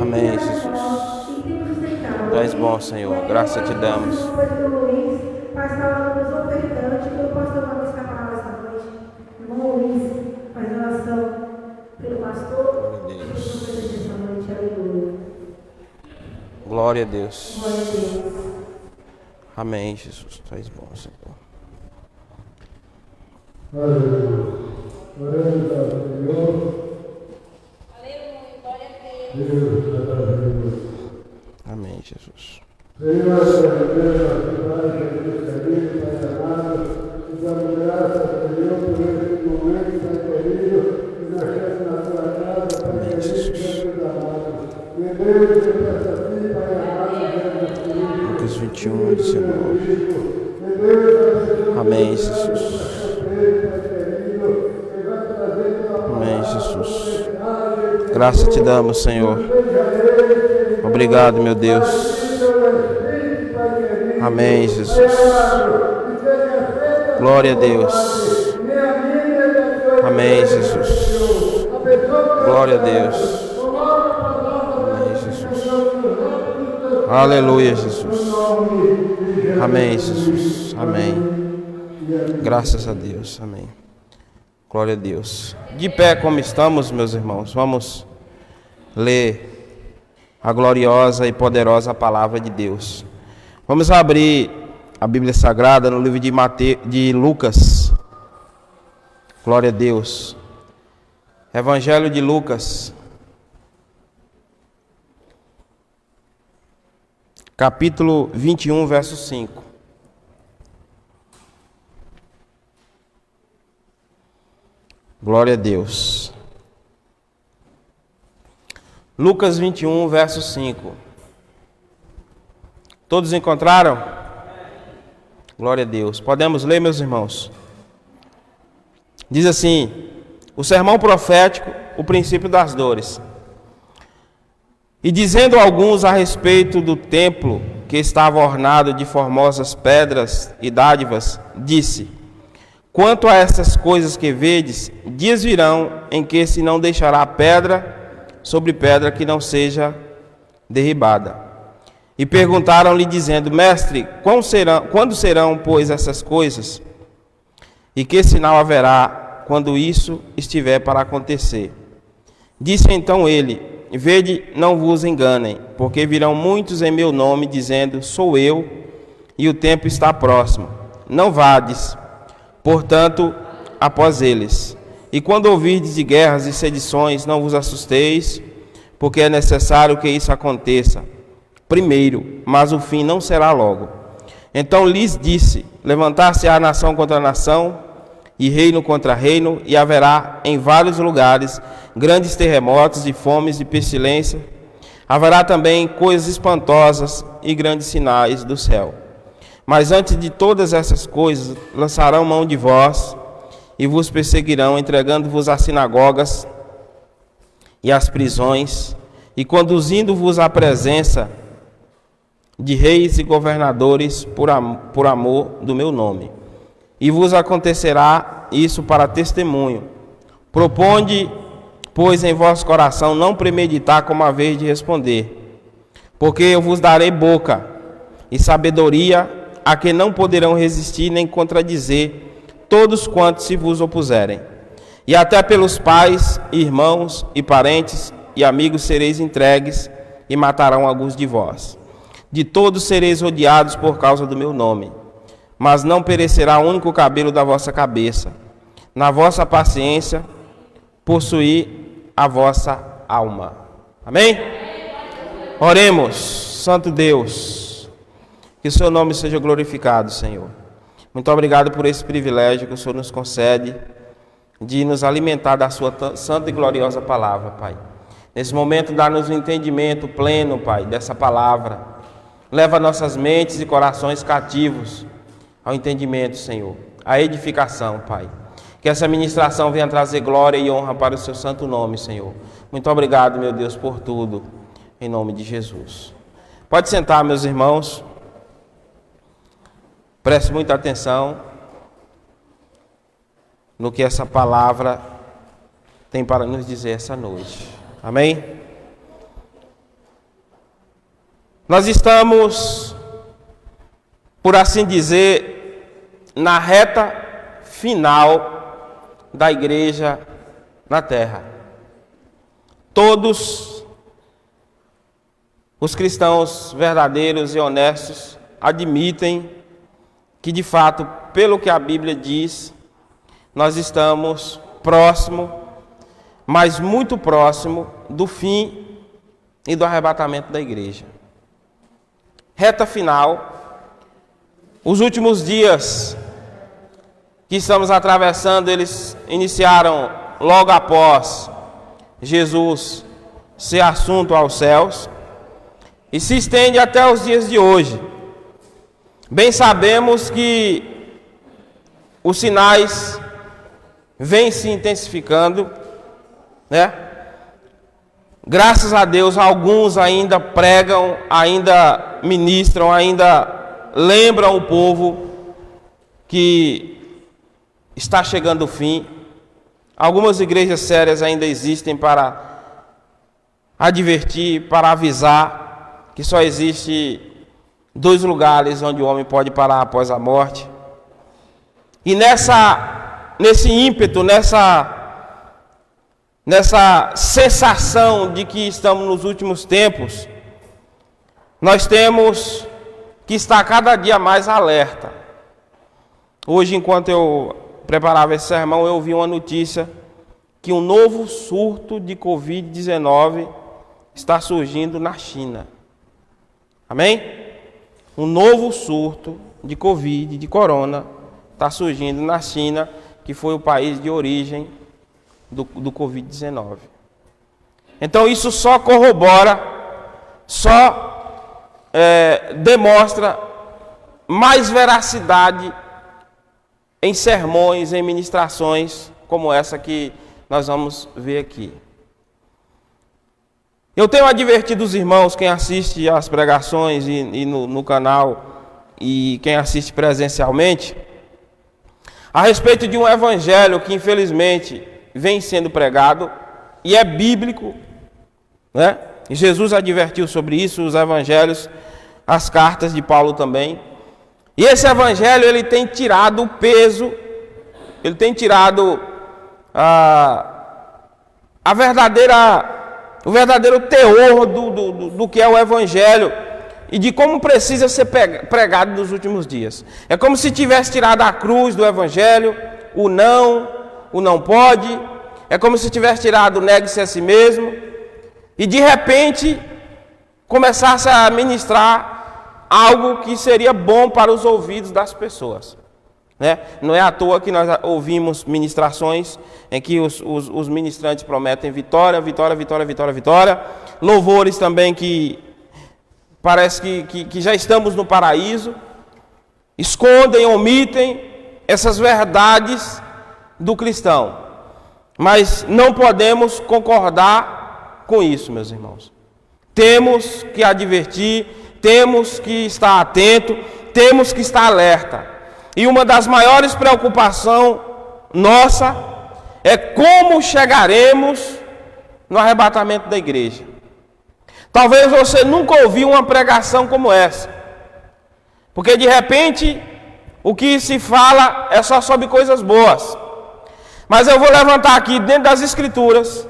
Amém, Jesus. Tu és bom, Senhor. Graças te damos. Glória a Deus. Amém, Jesus. Tu és bom, Senhor. Aleluia. Glória ao Senhor. Deus, amém, Jesus. Senhor, Pai, Jesus querido, Pai amado, te damos graças, Senhor, por esse momento, Pai querido, que nós estamos na tua casa, Pai querido, Jesus amado. Meu Deus, eu peço a ti, Pai amado, Jesus querido. Lucas 21, 19. Meu Deus, amém, Jesus. Amém, Jesus. Graças te damos, Senhor. Obrigado, meu Deus. Amém, Jesus. Glória a Deus. Amém, Jesus. Glória a Deus. Amém, Jesus. Aleluia, Jesus. Amém, Jesus. Amém. Graças a Deus. Amém. Glória a Deus. De pé como estamos, meus irmãos, vamos ler a gloriosa e poderosa palavra de Deus. Vamos abrir a Bíblia Sagrada no livro de Lucas. Glória a Deus. Evangelho de Lucas, capítulo 21, verso 5. Glória a Deus. Lucas 21, verso 5. Todos encontraram? Glória a Deus. Podemos ler, meus irmãos? Diz assim: o sermão profético, o princípio das dores. E dizendo alguns a respeito do templo que estava ornado de formosas pedras e dádivas, disse: quanto a essas coisas que vedes, dias virão em que se não deixará pedra sobre pedra que não seja derribada. E perguntaram-lhe, dizendo: mestre, quando serão, pois, essas coisas? E que sinal haverá quando isso estiver para acontecer? Disse então ele: vede, não vos enganem, porque virão muitos em meu nome, dizendo: sou eu, e o tempo está próximo. Não vades, portanto, após eles. E quando ouvirdes de guerras e sedições, não vos assusteis, porque é necessário que isso aconteça primeiro, mas o fim não será logo. Então lhes disse: levantar-se-á nação contra nação, e reino contra reino, e haverá em vários lugares grandes terremotos e fomes e pestilência. Haverá também coisas espantosas e grandes sinais do céu. Mas antes de todas essas coisas, lançarão mão de vós e vos perseguirão, entregando-vos às sinagogas e às prisões, e conduzindo-vos à presença de reis e governadores por amor do meu nome. E vos acontecerá isso para testemunho. Proponde, pois, em vosso coração não premeditar como haveis de responder, porque eu vos darei boca e sabedoria a que não poderão resistir nem contradizer todos quantos se vos opuserem. E até pelos pais, irmãos e parentes e amigos sereis entregues, e matarão alguns de vós. De todos sereis odiados por causa do meu nome, mas não perecerá o único cabelo da vossa cabeça. Na vossa paciência, possuí a vossa alma. Amém? Oremos. Santo Deus, que o seu nome seja glorificado, Senhor. Muito obrigado por esse privilégio que o Senhor nos concede de nos alimentar da sua santa e gloriosa palavra, Pai. Nesse momento, dá-nos um entendimento pleno, Pai, dessa palavra. Leva nossas mentes e corações cativos ao entendimento, Senhor, à edificação, Pai. Que essa ministração venha trazer glória e honra para o seu santo nome, Senhor. Muito obrigado, meu Deus, por tudo, em nome de Jesus. Pode sentar, meus irmãos. Preste muita atenção no que essa palavra tem para nos dizer essa noite. Amém? Nós estamos, por assim dizer, na reta final da igreja na terra. Todos os cristãos verdadeiros e honestos admitem que, de fato, pelo que a Bíblia diz, nós estamos próximo, mas muito próximo do fim e do arrebatamento da igreja. Reta final, os últimos dias que estamos atravessando, eles iniciaram logo após Jesus ser assunto aos céus e se estende até os dias de hoje. Bem sabemos que os sinais vêm se intensificando, né? Graças a Deus, alguns ainda pregam, ainda ministram, ainda lembram o povo que está chegando o fim. Algumas igrejas sérias ainda existem para advertir, para avisar que só existe 2 lugares onde o homem pode parar após a morte. E nesse ímpeto, nessa sensação de que estamos nos últimos tempos, nós temos que estar cada dia mais alerta. Hoje, enquanto eu preparava esse sermão, eu ouvi uma notícia que um novo surto de Covid-19 está surgindo na China. Amém? Um novo surto de Covid, de corona, está surgindo na China, que foi o país de origem do Covid-19. Então isso só corrobora, demonstra mais veracidade em sermões, em ministrações como essa que nós vamos ver aqui. Eu tenho advertido os irmãos, quem assiste às pregações e no canal e quem assiste presencialmente, a respeito de um evangelho que infelizmente vem sendo pregado e é bíblico, né? E Jesus advertiu sobre isso, os evangelhos, as cartas de Paulo também. E esse evangelho, ele tem tirado o peso, ele tem tirado o verdadeiro teor do que é o evangelho e de como precisa ser pregado nos últimos dias. É como se tivesse tirado a cruz do evangelho, o não pode, é como se tivesse tirado o negue-se a si mesmo, e de repente começasse a ministrar algo que seria bom para os ouvidos das pessoas, né? Não é à toa que nós ouvimos ministrações em que os ministrantes prometem vitória, vitória, vitória, vitória, vitória, louvores também que parece que já estamos no paraíso, escondem, omitem essas verdades do cristão. Mas não podemos concordar com isso, meus irmãos. Temos que advertir, temos que estar atento, temos que estar alerta. E uma das maiores preocupações nossa é como chegaremos no arrebatamento da igreja. Talvez você nunca ouviu uma pregação como essa, porque de repente o que se fala é só sobre coisas boas. Mas eu vou levantar aqui dentro das Escrituras,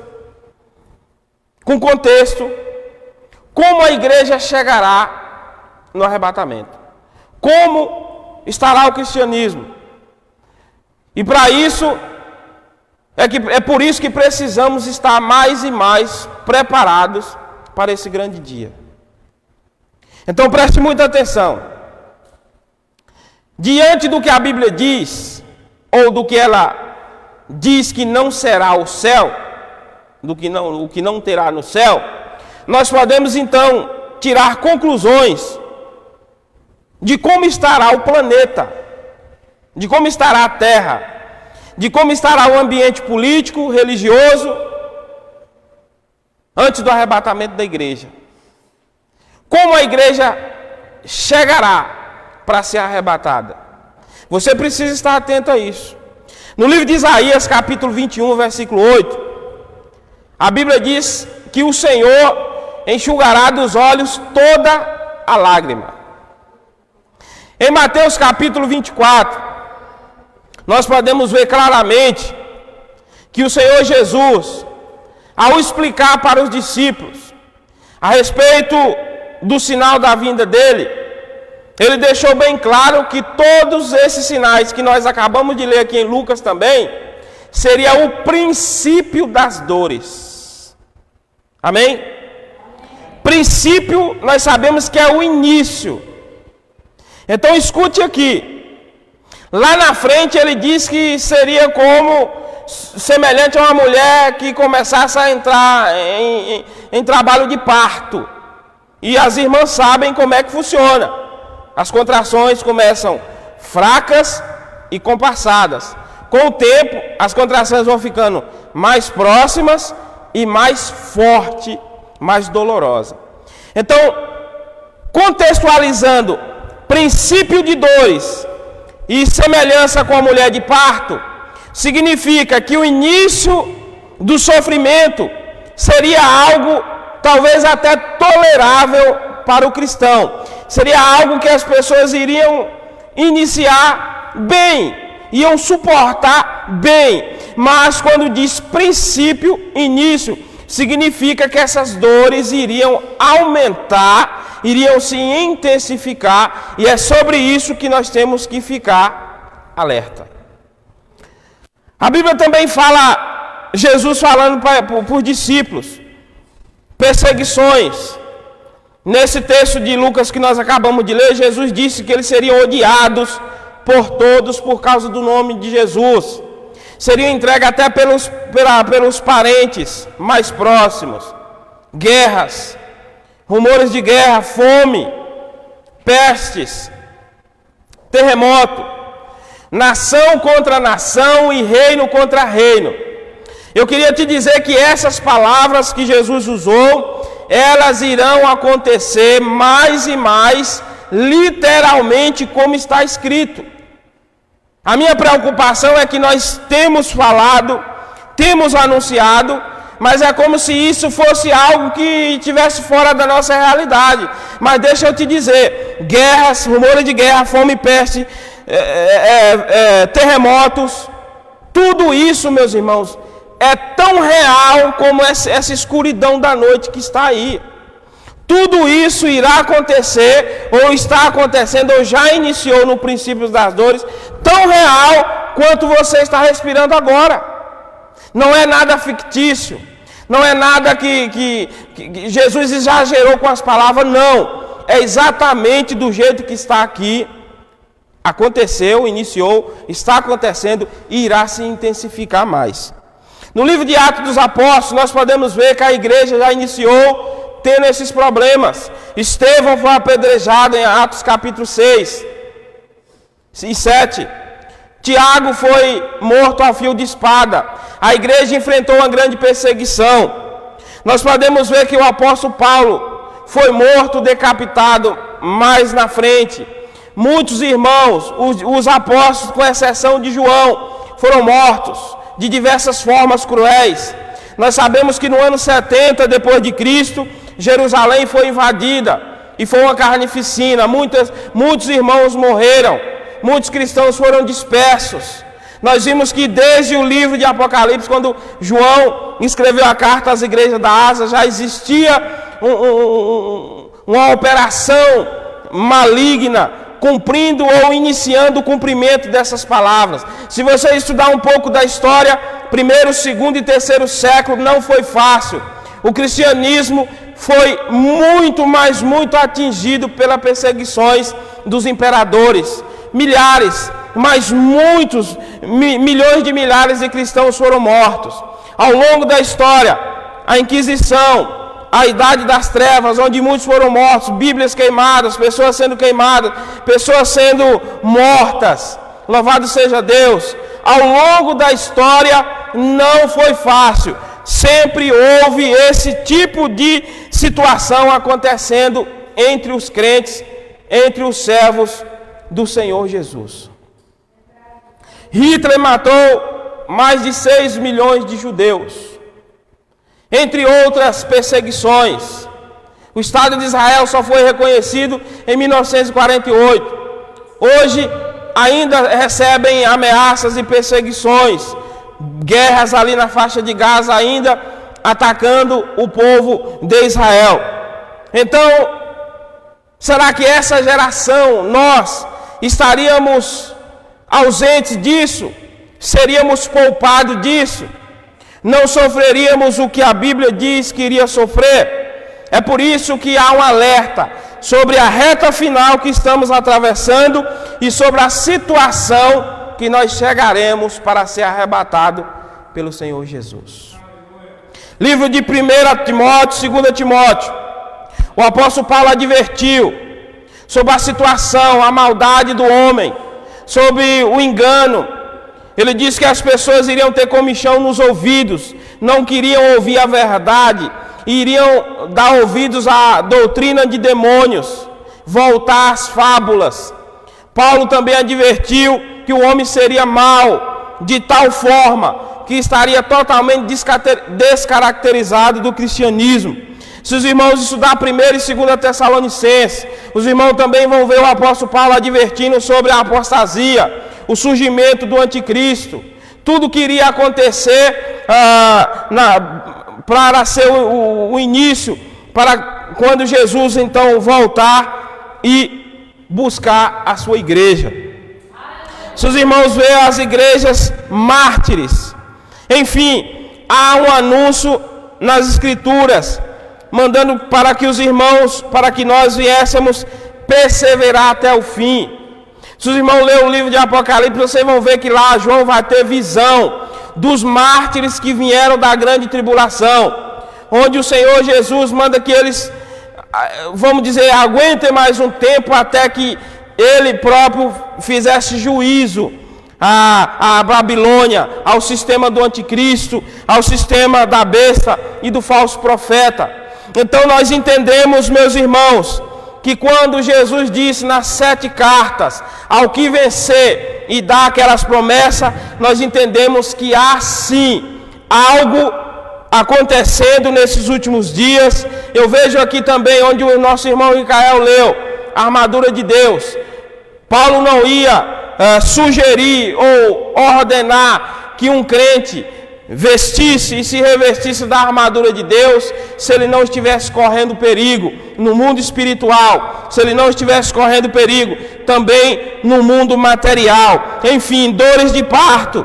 com contexto, como a igreja chegará no arrebatamento. Como estará o cristianismo. E para isso, é por isso que precisamos estar mais e mais preparados para esse grande dia. Então preste muita atenção. Diante do que a Bíblia diz, ou do que ela diz que não será o céu, o que não terá no céu, nós podemos então tirar conclusões de como estará o planeta, de como estará a terra, de como estará o ambiente político, religioso, antes do arrebatamento da igreja. Como a igreja chegará para ser arrebatada. Você precisa estar atento a isso. No livro de Isaías, capítulo 21, versículo 8, a Bíblia diz que o Senhor enxugará dos olhos toda a lágrima. Em Mateus capítulo 24, nós podemos ver claramente que o Senhor Jesus, ao explicar para os discípulos a respeito do sinal da vinda dele, ele deixou bem claro que todos esses sinais que nós acabamos de ler aqui em Lucas também, seria o princípio das dores. Amém? Princípio, nós sabemos que é o início. Então escute aqui. Lá na frente ele diz que seria como semelhante a uma mulher que começasse a entrar em trabalho de parto. E as irmãs sabem como é que funciona. As contrações começam fracas e compassadas. Com o tempo, as contrações vão ficando mais próximas e mais forte, mais dolorosa. Então, contextualizando princípio de dores e semelhança com a mulher de parto, significa que o início do sofrimento seria algo talvez até tolerável para o cristão. Seria algo que as pessoas iriam iniciar bem, iam suportar bem. Mas quando diz princípio, início, significa que essas dores iriam aumentar, iriam se intensificar, e é sobre isso que nós temos que ficar alerta. A Bíblia também fala, Jesus falando por discípulos, perseguições. Nesse texto de Lucas que nós acabamos de ler, Jesus disse que eles seriam odiados por todos por causa do nome de Jesus. Seriam entregues até pelos parentes mais próximos. Guerras, rumores de guerra, fome, pestes, terremoto, nação contra nação e reino contra reino. Eu queria te dizer que essas palavras que Jesus usou, elas irão acontecer mais e mais, literalmente como está escrito. A minha preocupação é que nós temos falado, temos anunciado, mas é como se isso fosse algo que estivesse fora da nossa realidade. Mas deixa eu te dizer, guerras, rumores de guerra, fome, peste, terremotos, tudo isso, meus irmãos, é tão real como essa escuridão da noite que está aí. Tudo isso irá acontecer, ou está acontecendo, ou já iniciou no princípio das dores, tão real quanto você está respirando agora. Não é nada fictício, não é nada que Jesus exagerou com as palavras, não. É exatamente do jeito que está aqui. Aconteceu, iniciou, está acontecendo e irá se intensificar mais. No livro de Atos dos Apóstolos, nós podemos ver que a igreja já iniciou tendo esses problemas. Estevão foi apedrejado em Atos capítulo 6 e 7. Tiago foi morto a fio de espada. A igreja enfrentou uma grande perseguição. Nós podemos ver que o apóstolo Paulo foi morto, decapitado mais na frente. Muitos irmãos, os apóstolos, com exceção de João, foram mortos de diversas formas cruéis. Nós sabemos que no ano 70 depois de Cristo, Jerusalém foi invadida e foi uma carnificina. Muitos irmãos morreram, muitos cristãos foram dispersos. Nós vimos que desde o livro de Apocalipse, quando João escreveu a carta às igrejas da Ásia, já existia uma operação maligna, cumprindo ou iniciando o cumprimento dessas palavras. Se você estudar um pouco da história, primeiro, segundo e terceiro século, não foi fácil. O cristianismo foi muito atingido pelas perseguições dos imperadores. Milhares, mas muitos, milhões de milhares de cristãos foram mortos. Ao longo da história, a Inquisição, a Idade das Trevas, onde muitos foram mortos, Bíblias queimadas, pessoas sendo queimadas, pessoas sendo mortas. Louvado seja Deus. Ao longo da história não foi fácil. Sempre houve esse tipo de situação acontecendo entre os crentes, entre os servos do Senhor Jesus. Hitler matou mais de 6 milhões de judeus. Entre outras perseguições, O Estado de Israel só foi reconhecido em 1948. Hoje ainda recebem ameaças e perseguições, guerras ali na faixa de Gaza ainda atacando o povo de Israel. Então, será que essa geração, nós estaríamos ausentes disso? Seríamos poupados disso? Não sofreríamos o que a Bíblia diz que iria sofrer? É por isso que há um alerta sobre a reta final que estamos atravessando e sobre a situação que nós chegaremos para ser arrebatado pelo Senhor Jesus. Livro de 1 Timóteo, 2 Timóteo. O apóstolo Paulo advertiu sobre a situação, a maldade do homem, sobre o engano. Ele disse que as pessoas iriam ter comichão nos ouvidos, não queriam ouvir a verdade, iriam dar ouvidos à doutrina de demônios, voltar às fábulas. Paulo também advertiu que o homem seria mau, de tal forma que estaria totalmente descaracterizado do cristianismo. Se os irmãos estudar 1 e 2 Tessalonicenses, os irmãos também vão ver o apóstolo Paulo advertindo sobre a apostasia, o surgimento do anticristo, tudo que iria acontecer para ser o início, para quando Jesus então voltar e buscar a sua igreja. Se os irmãos verem as igrejas mártires, enfim, há um anúncio nas escrituras, mandando para que os irmãos, para que nós viéssemos perseverar até o fim. Se os irmãos lerem o livro de Apocalipse, vocês vão ver que lá João vai ter visão dos mártires que vieram da grande tribulação, onde o Senhor Jesus manda que eles, vamos dizer, aguentem mais um tempo até que Ele próprio fizesse juízo à Babilônia, ao sistema do anticristo, ao sistema da besta e do falso profeta. Então nós entendemos, meus irmãos, que quando Jesus disse nas 7 cartas, ao que vencer e dar aquelas promessas, nós entendemos que há sim algo acontecendo nesses últimos dias. Eu vejo aqui também onde o nosso irmão Micael leu, a armadura de Deus. Paulo não ia sugerir ou ordenar que um crente vestisse e se revestisse da armadura de Deus se ele não estivesse correndo perigo no mundo espiritual, se ele não estivesse correndo perigo também no mundo material. Enfim, dores de parto,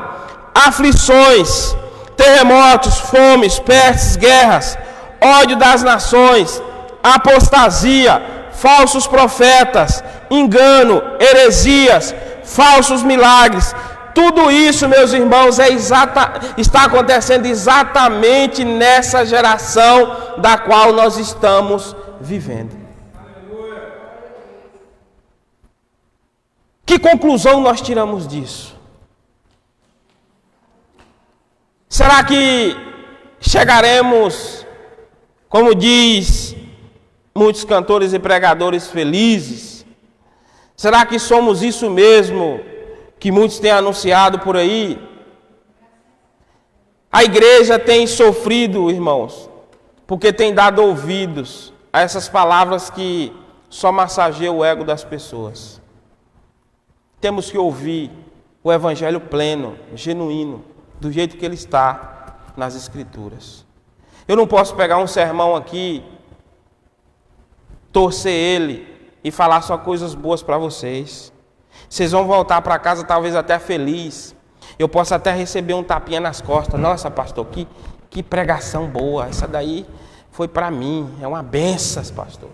aflições, terremotos, fomes, pestes, guerras, ódio das nações, apostasia, falsos profetas, engano, heresias, falsos milagres. Tudo isso, meus irmãos, está acontecendo exatamente nessa geração da qual nós estamos vivendo. Que conclusão nós tiramos disso? Será que chegaremos, como diz muitos cantores e pregadores, felizes? Será que somos isso mesmo que muitos têm anunciado por aí? A igreja tem sofrido, irmãos, porque tem dado ouvidos a essas palavras que só massageiam o ego das pessoas. Temos que ouvir o evangelho pleno, genuíno, do jeito que ele está nas escrituras. Eu não posso pegar um sermão aqui, torcer ele e falar só coisas boas para vocês. Vocês vão voltar para casa talvez até feliz. Eu posso até receber um tapinha nas costas. Nossa, pastor, que pregação boa. Essa daí foi para mim. É uma benção, pastor.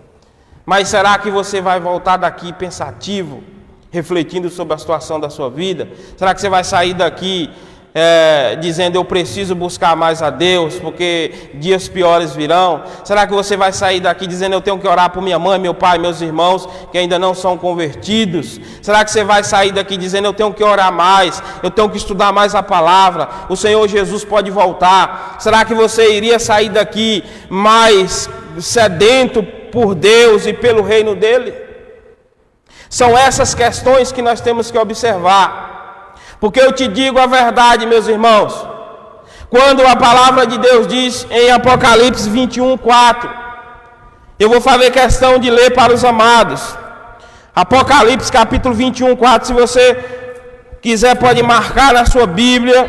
Mas será que você vai voltar daqui pensativo, refletindo sobre a situação da sua vida? Será que você vai sair daqui dizendo eu preciso buscar mais a Deus porque dias piores virão? Será que você vai sair daqui dizendo eu tenho que orar por minha mãe, meu pai, meus irmãos que ainda não são convertidos? Será que você vai sair daqui dizendo eu tenho que orar mais, eu tenho que estudar mais a palavra, o Senhor Jesus pode voltar? Será que você iria sair daqui mais sedento por Deus e pelo reino dele? São essas questões que nós temos que observar. Porque eu te digo a verdade, meus irmãos, quando a palavra de Deus diz em Apocalipse 21:4, Eu vou fazer questão de ler para os amados. Apocalipse capítulo 21, 4. Se você quiser pode marcar na sua Bíblia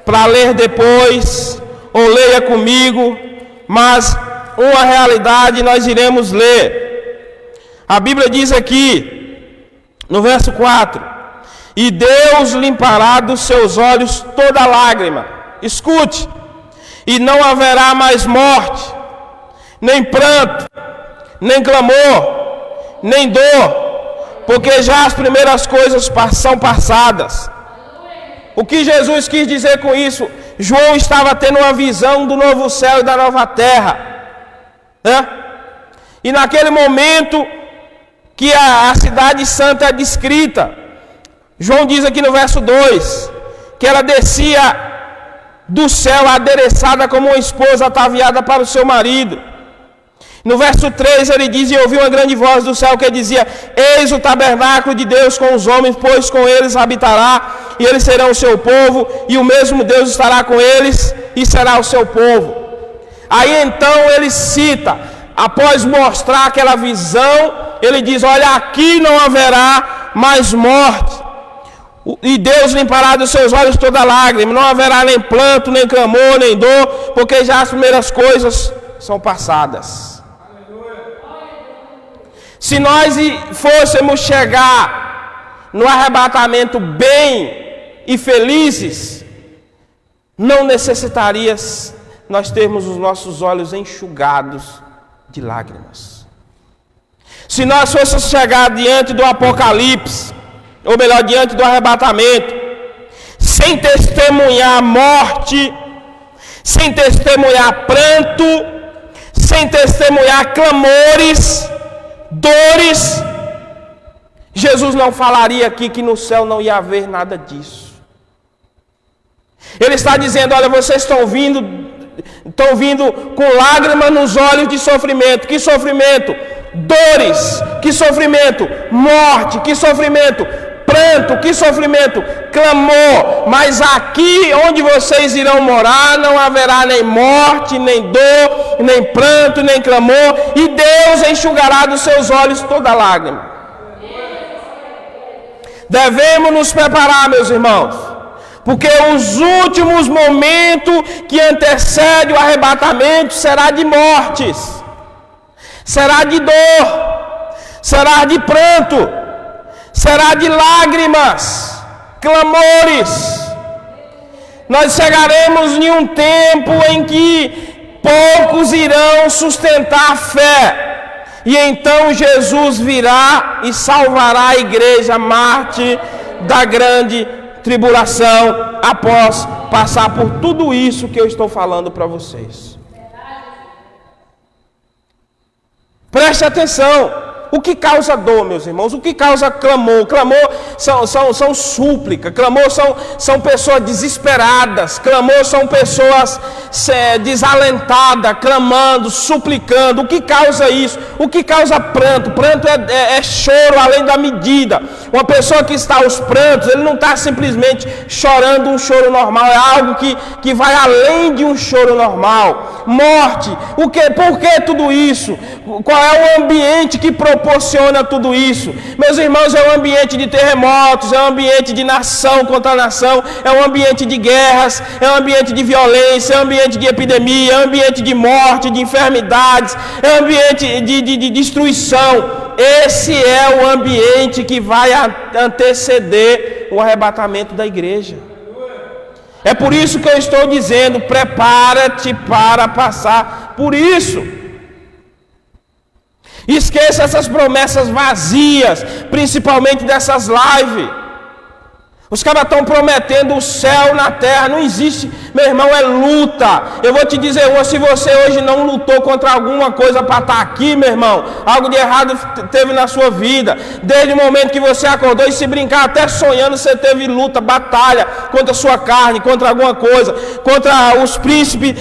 para ler depois, ou leia comigo, mas uma realidade nós iremos ler. A Bíblia diz aqui, no verso 4: e Deus limpará dos seus olhos toda lágrima. Escute, e não haverá mais morte, nem pranto, nem clamor, nem dor, porque já as primeiras coisas são passadas. O que Jesus quis dizer com isso? João estava tendo uma visão do novo céu e da nova terra, né? E naquele momento que a cidade santa é descrita, João diz aqui no verso 2, que ela descia do céu adereçada como uma esposa ataviada para o seu marido. No verso 3 ele diz: e ouvi uma grande voz do céu que dizia: eis o tabernáculo de Deus com os homens, pois com eles habitará, e eles serão o seu povo, e o mesmo Deus estará com eles, e será o seu povo. Aí então ele cita, após mostrar aquela visão, ele diz: olha, aqui não haverá mais morte, e Deus limpará dos seus olhos toda lágrima, não haverá nem pranto, nem clamor, nem dor, porque já as primeiras coisas são passadas. Se nós fôssemos chegar no arrebatamento bem e felizes, não necessitaria nós termos os nossos olhos enxugados de lágrimas. Se nós fôssemos chegar diante do Apocalipse, ou melhor, diante do arrebatamento, sem testemunhar morte, sem testemunhar pranto, sem testemunhar clamores, dores, Jesus não falaria aqui que no céu não ia haver nada disso. Ele está dizendo: olha, vocês estão vindo com lágrimas nos olhos de sofrimento. Que sofrimento? Dores. Que sofrimento? Morte. Que sofrimento? Pranto. Que sofrimento? Clamor. Mas aqui onde vocês irão morar não haverá nem morte, nem dor, nem pranto, nem clamor, e Deus enxugará dos seus olhos toda lágrima. Devemos nos preparar, meus irmãos, porque os últimos momentos que antecedem o arrebatamento será de mortes, será de dor, será de pranto, será de lágrimas, clamores. Nós chegaremos em um tempo em que poucos irão sustentar a fé, e então Jesus virá e salvará a igreja mártir da grande tribulação, após passar por tudo isso que eu estou falando para vocês. Preste atenção. O que causa dor, meus irmãos? O que causa clamor? Clamor são súplica. Clamor são pessoas desesperadas. Clamor são pessoas desalentadas, clamando, suplicando. O que causa isso? O que causa pranto? Pranto é choro além da medida. Uma pessoa que está aos prantos, ele não está simplesmente chorando um choro normal. É algo que vai além de um choro normal. Morte. Por que tudo isso? Qual é o ambiente que proporciona tudo isso? Meus irmãos, é um ambiente de terremotos, é um ambiente de nação contra nação, é um ambiente de guerras, é um ambiente de violência, é um ambiente de epidemia, é um ambiente de morte, de enfermidades, é um ambiente de destruição. Esse é o ambiente que vai anteceder o arrebatamento da igreja. É por isso que eu estou dizendo: prepara-te para passar por isso. Esqueça essas promessas vazias, principalmente dessas lives. Os caras estão prometendo o céu na terra. Não existe, meu irmão, é luta. Eu vou te dizer, se você hoje não lutou contra alguma coisa para estar aqui, meu irmão, algo de errado teve na sua vida. Desde o momento que você acordou, e se brincar até sonhando, você teve luta, batalha contra a sua carne, contra alguma coisa, contra os príncipes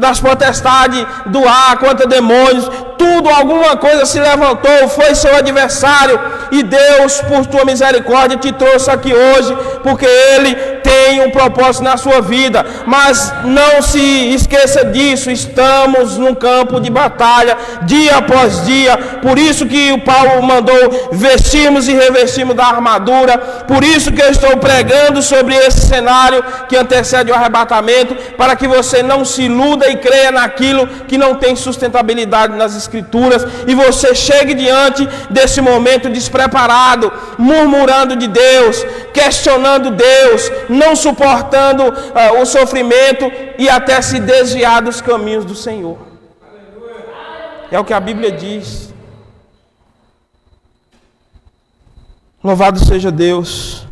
das potestades do ar, contra demônios. Tudo, alguma coisa se levantou, foi seu adversário, e Deus, por tua misericórdia, te trouxe aqui hoje, porque Ele tem um propósito na sua vida, mas não se esqueça disso, estamos num campo de batalha, dia após dia, por isso que o Paulo mandou vestirmos e revestirmos da armadura, por isso que eu estou pregando sobre esse cenário que antecede o arrebatamento, para que você não se iluda e creia naquilo que não tem sustentabilidade nas Escrituras, e você chegue diante desse momento despreparado, murmurando de Deus, questionando Deus, não suportando o sofrimento e até se desviar dos caminhos do Senhor. É o que a Bíblia diz. Louvado seja Deus.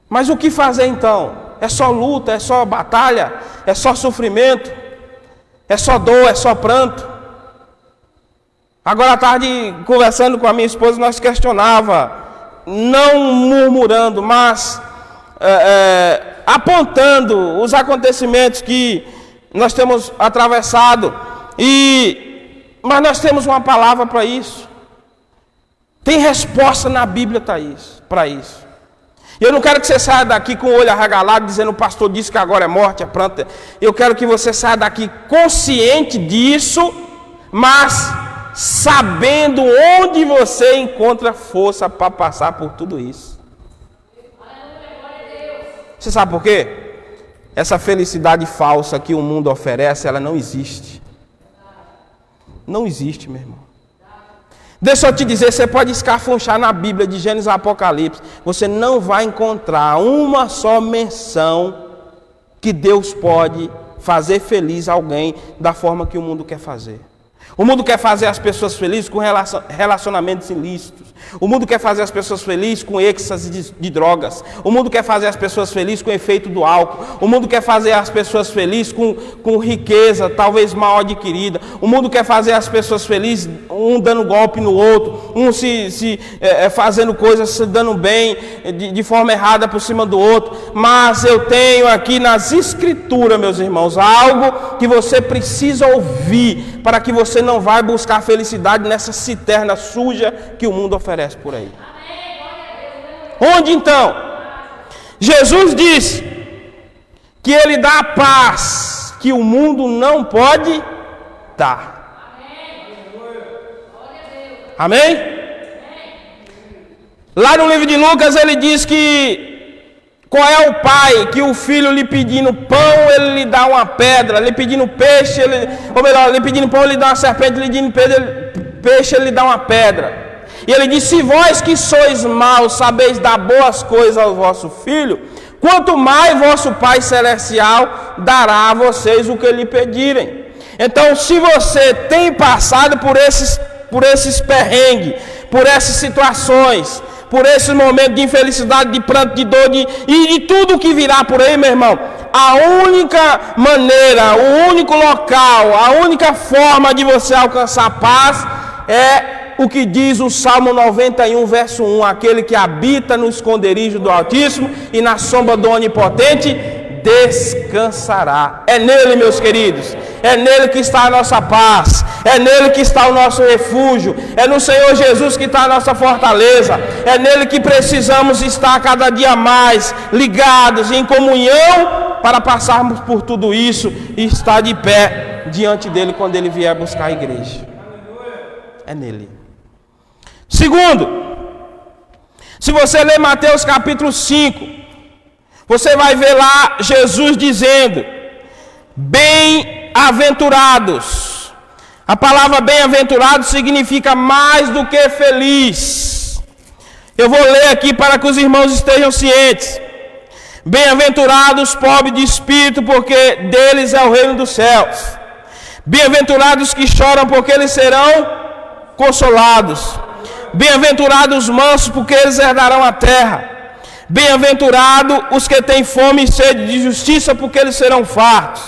Mas o que fazer então? É só luta, é só batalha, é só sofrimento, é só dor, é só pranto. Agora à tarde, conversando com a minha esposa, nós questionava, não murmurando, mas apontando os acontecimentos que nós temos atravessado, mas nós temos uma palavra para isso. Tem resposta na Bíblia para isso. Eu não quero que você saia daqui com o olho arregalado, dizendo o pastor disse que agora é morte, é pranto. Eu quero que você saia daqui consciente disso, mas sabendo onde você encontra força para passar por tudo isso. Você sabe por quê? Essa felicidade falsa que o mundo oferece, ela não existe. Não existe, meu irmão. Deixa eu te dizer, você pode escafunchar na Bíblia de Gênesis a Apocalipse, você não vai encontrar uma só menção que Deus pode fazer feliz alguém da forma que o mundo quer fazer. O mundo quer fazer as pessoas felizes com relacionamentos ilícitos. O mundo quer fazer as pessoas felizes com êxtase de drogas. O mundo quer fazer as pessoas felizes com o efeito do álcool. O mundo quer fazer as pessoas felizes com riqueza, talvez mal adquirida. O mundo quer fazer as pessoas felizes, um dando golpe no outro, um fazendo coisas, se dando bem de forma errada por cima do outro. Mas eu tenho aqui nas Escrituras, meus irmãos, algo que você precisa ouvir para que você não vai buscar felicidade nessa cisterna suja que o mundo oferece por aí. Onde então? Jesus disse que Ele dá a paz que o mundo não pode dar. Amém? Lá no livro de Lucas ele diz que qual é o pai que o filho lhe pedindo pão, ele lhe dá uma pedra, lhe pedindo peixe, lhe pedindo pão, ele lhe dá uma serpente, lhe pedindo peixe, ele lhe dá uma pedra. E ele diz, se vós que sois maus sabeis dar boas coisas ao vosso filho, quanto mais vosso Pai Celestial dará a vocês o que lhe pedirem. Então, se você tem passado por esses perrengues, por essas situações, por esse momento de infelicidade, de pranto, de dor, e de tudo que virá por aí, meu irmão, a única maneira, o único local, a única forma de você alcançar paz é o que diz o Salmo 91, verso 1, aquele que habita no esconderijo do Altíssimo e na sombra do Onipotente descansará. É nele, meus queridos, é nele que está a nossa paz, é nele que está o nosso refúgio, é no Senhor Jesus que está a nossa fortaleza, é nele que precisamos estar cada dia mais ligados em comunhão para passarmos por tudo isso e estar de pé diante dele quando ele vier buscar a igreja. É nele. Segundo, se você ler Mateus capítulo 5, você vai ver lá Jesus dizendo, bem-aventurados. A palavra bem-aventurado significa mais do que feliz. Eu vou ler aqui para que os irmãos estejam cientes. Bem-aventurados pobres de espírito, porque deles é o reino dos céus. Bem-aventurados que choram, porque eles serão consolados. Bem-aventurados os mansos, porque eles herdarão a terra. Bem-aventurados os que têm fome e sede de justiça, porque eles serão fartos.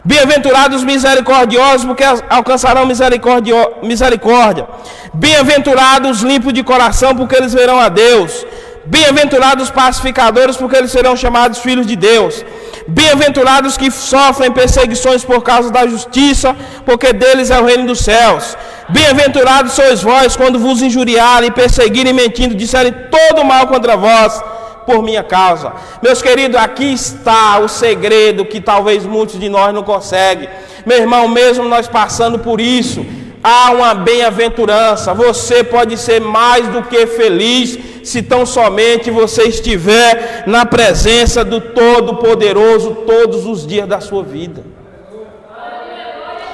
Bem-aventurados os misericordiosos, porque alcançarão misericórdia. Bem-aventurados os limpos de coração, porque eles verão a Deus. Bem-aventurados os pacificadores, porque eles serão chamados filhos de Deus. Bem-aventurados que sofrem perseguições por causa da justiça, porque deles é o reino dos céus. Bem-aventurados sois vós, quando vos injuriarem, perseguirem, mentindo, disserem todo mal contra vós, por minha causa. Meus queridos, aqui está o segredo que talvez muitos de nós não conseguem. Meu irmão, mesmo nós passando por isso, há uma bem-aventurança. Você pode ser mais do que feliz se tão somente você estiver na presença do Todo-Poderoso todos os dias da sua vida.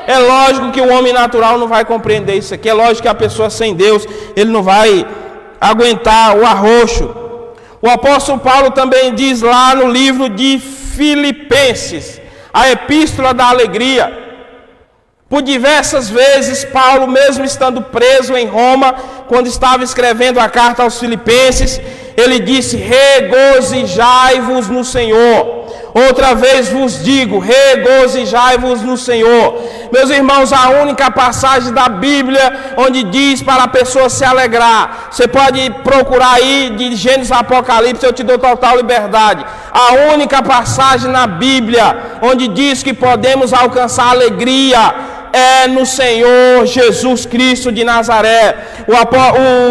É lógico que o homem natural não vai compreender isso aqui. É lógico que a pessoa sem Deus, ele não vai aguentar o arroxo. O apóstolo Paulo também diz lá no livro de Filipenses, a epístola da alegria. Por diversas vezes, Paulo, mesmo estando preso em Roma, quando estava escrevendo a carta aos Filipenses, ele disse: regozijai-vos no Senhor. Outra vez vos digo, regozijai-vos no Senhor. Meus irmãos, a única passagem da Bíblia onde diz para a pessoa se alegrar, você pode procurar aí de Gênesis a Apocalipse, eu te dou total liberdade. A única passagem na Bíblia onde diz que podemos alcançar alegria é no Senhor Jesus Cristo de Nazaré.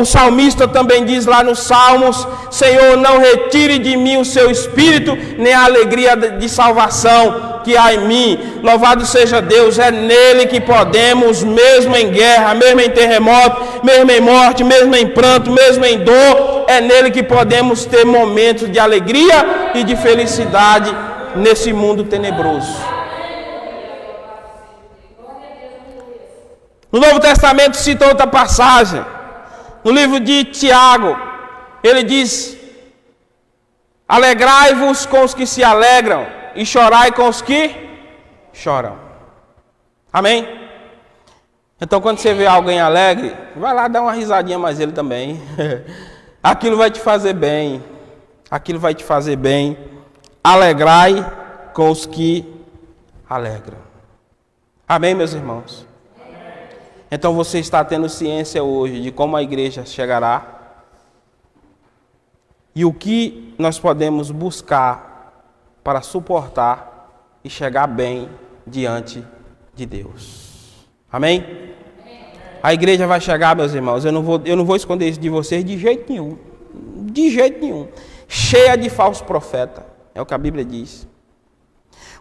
O salmista também diz lá nos Salmos: Senhor, não retire de mim o seu espírito, nem a alegria de salvação que há em mim. Louvado seja Deus, é nele que podemos, mesmo em guerra, mesmo em terremoto, mesmo em morte, mesmo em pranto, mesmo em dor, é nele que podemos ter momentos de alegria e de felicidade nesse mundo tenebroso. No Novo Testamento cita outra passagem. No livro de Tiago, ele diz: alegrai-vos com os que se alegram e chorai com os que choram. Amém? Então, quando você vê alguém alegre, vai lá dar uma risadinha, mas ele também. Aquilo vai te fazer bem. Aquilo vai te fazer bem. Alegrai com os que alegram. Amém, meus irmãos? Então você está tendo ciência hoje de como a igreja chegará e o que nós podemos buscar para suportar e chegar bem diante de Deus. Amém? A igreja vai chegar, meus irmãos, eu não vou esconder isso de vocês de jeito nenhum. De jeito nenhum. Cheia de falso profeta, é o que a Bíblia diz.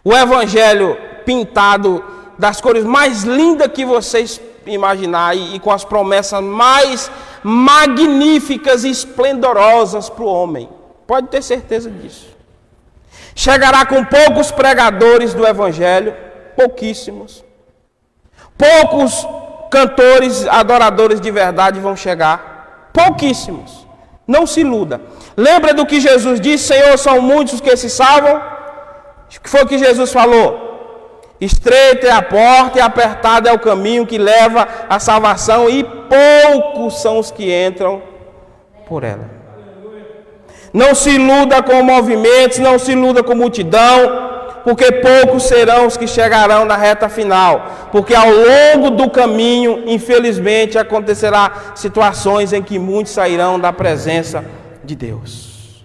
O evangelho pintado das cores mais lindas que vocês imaginar e com as promessas mais magníficas e esplendorosas para o homem. Pode ter certeza disso. Chegará com poucos pregadores do evangelho, pouquíssimos. Poucos cantores, adoradores de verdade vão chegar, pouquíssimos. Não se iluda. Lembra do que Jesus disse: Senhor, são muitos os que se salvam? O que foi que Jesus falou? Estreita é a porta e apertado é o caminho que leva à salvação, e poucos são os que entram por ela. Não se iluda com movimentos, não se iluda com multidão, porque poucos serão os que chegarão na reta final. Porque ao longo do caminho, infelizmente, acontecerá situações em que muitos sairão da presença de Deus.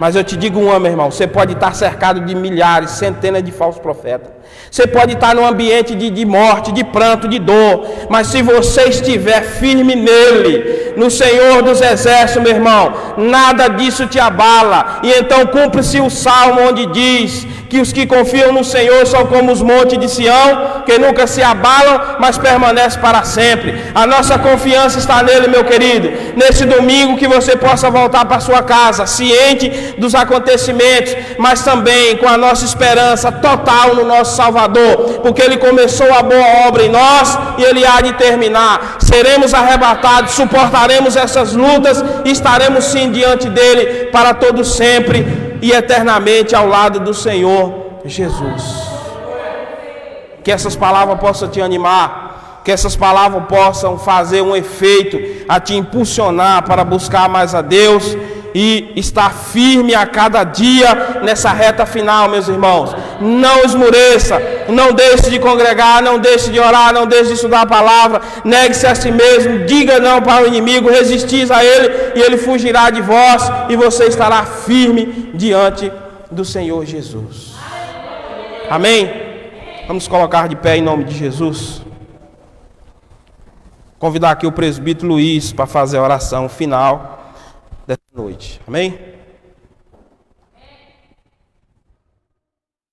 Mas eu te digo uma, meu irmão, você pode estar cercado de milhares, centenas de falsos profetas. Você pode estar num ambiente de morte, de pranto, de dor. Mas se você estiver firme nele, no Senhor dos Exércitos, meu irmão, nada disso te abala. E então cumpre-se o Salmo onde diz que os que confiam no Senhor são como os montes de Sião, que nunca se abalam, mas permanecem para sempre. A nossa confiança está nele, meu querido. Nesse domingo que você possa voltar para sua casa, ciente dos acontecimentos, mas também com a nossa esperança total no nosso Salvador, porque ele começou a boa obra em nós e ele há de terminar. Seremos arrebatados, suportaremos essas lutas e estaremos sim diante dele para todo sempre e eternamente ao lado do Senhor Jesus. Que essas palavras possam te animar, que essas palavras possam fazer um efeito a te impulsionar para buscar mais a Deus e estar firme a cada dia nessa reta final, meus irmãos. Não esmoreça, não deixe de congregar, não deixe de orar, não deixe de estudar a palavra, negue-se a si mesmo, diga não para o inimigo, resistis a ele e ele fugirá de vós e você estará firme diante do Senhor Jesus. Amém? Vamos colocar de pé em nome de Jesus. Convidar aqui o presbítero Luiz para fazer a oração final dessa noite. Amém?